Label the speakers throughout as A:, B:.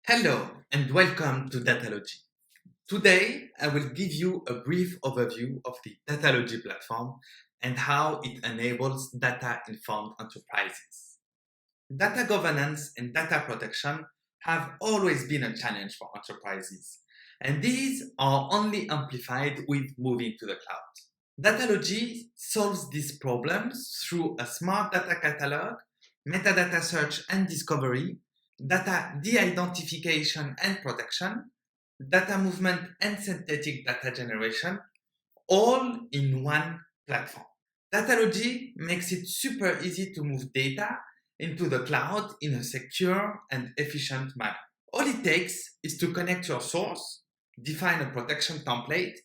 A: Hello and welcome to Datalogy. Today, I will give you a brief overview of the Datalogy platform and how it enables data-informed enterprises. Data governance and data protection have always been a challenge for enterprises, and these are only amplified with moving to the cloud. Datalogy solves these problems through a smart data catalog, metadata search and discovery, data de-identification and protection, data movement and synthetic data generation, all in one platform. Datalogy makes it super easy to move data into the cloud in a secure and efficient manner. All it takes is to connect your source, define a protection template,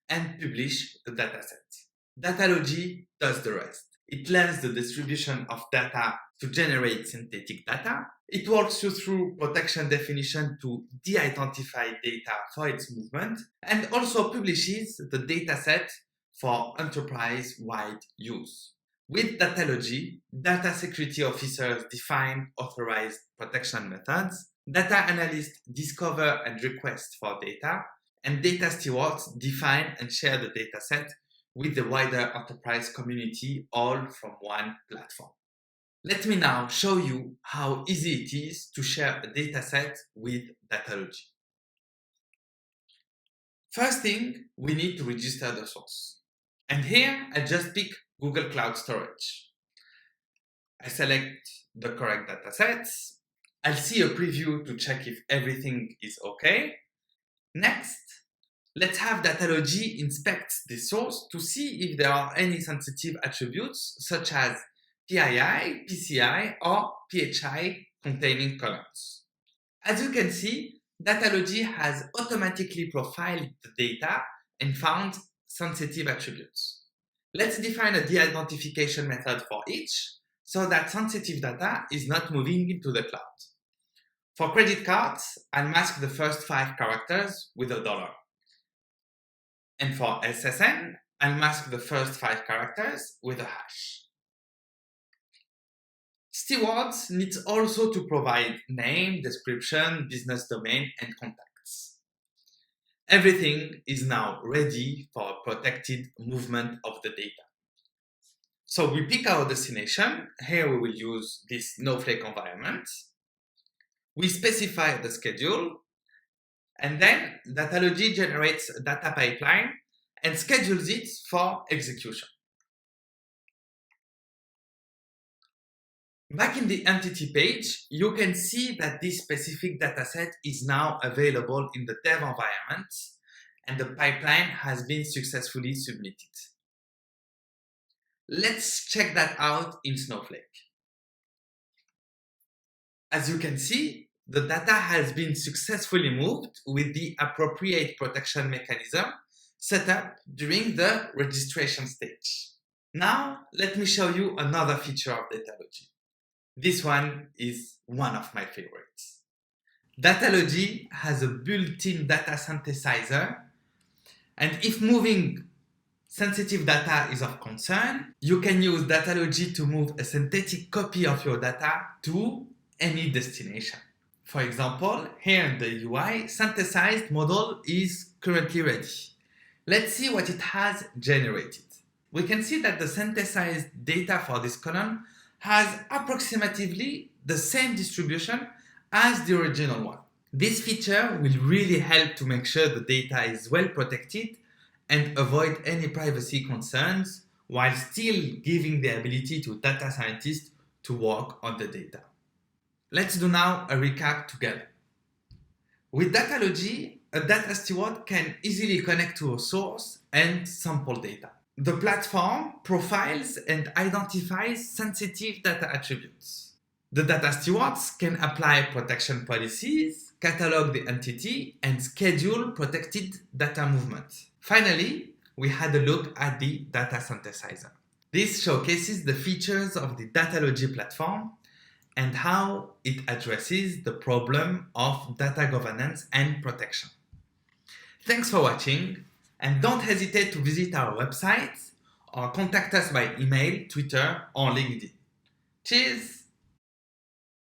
A: and publish the dataset. Datalogy does the rest. It learns the distribution of data to generate synthetic data. It walks you through protection definition to de-identify data for its movement, and also publishes the dataset for enterprise-wide use. With Datalogy, data security officers define authorized protection methods, data analysts discover and request for data, and data stewards define and share the dataset with the wider enterprise community, all from one platform. Let me now show you how easy it is to share a dataset with Datalogy. First thing, we need to register the source. And here, I just pick Google Cloud Storage. I select the correct datasets. I'll see a preview to check if everything is okay. Next, let's have Datalogy inspect the source to see if there are any sensitive attributes such as PII, PCI, or PHI containing columns. As you can see, Datalogy has automatically profiled the data and found sensitive attributes. Let's define a de-identification method for each so that sensitive data is not moving into the cloud. For credit cards, I'll mask the first 5 characters with a $. And for SSN, I'll mask the first 5 characters with a hash. Stewards needs also to provide name, description, business domain, and contacts. Everything is now ready for protected movement of the data. So we pick our destination. Here we will use this Snowflake environment. We specify the schedule, and then Datalogy generates a data pipeline and schedules it for execution. Back in the entity page, you can see that this specific dataset is now available in the dev environment, and the pipeline has been successfully submitted. Let's check that out in Snowflake. As you can see, the data has been successfully moved with the appropriate protection mechanism set up during the registration stage. Now, let me show you another feature of Datalogy. This one is one of my favorites. Datalogy has a built-in data synthesizer, and if moving sensitive data is of concern, you can use Datalogy to move a synthetic copy of your data to any destination. For example, here in the UI, synthesized model is currently ready. Let's see what it has generated. We can see that the synthesized data for this column has approximately the same distribution as the original one. This feature will really help to make sure the data is well protected and avoid any privacy concerns while still giving the ability to data scientists to work on the data. Let's do now a recap together. With Datalogy, a data steward can easily connect to a source and sample data. The platform profiles and identifies sensitive data attributes. The data stewards can apply protection policies, catalog the entity, and schedule protected data movement. Finally, we had a look at the data synthesizer. This showcases the features of the Datalogy platform and how it addresses the problem of data governance and protection. Thanks for watching, and don't hesitate to visit our website or contact us by email, Twitter, or LinkedIn. Cheers!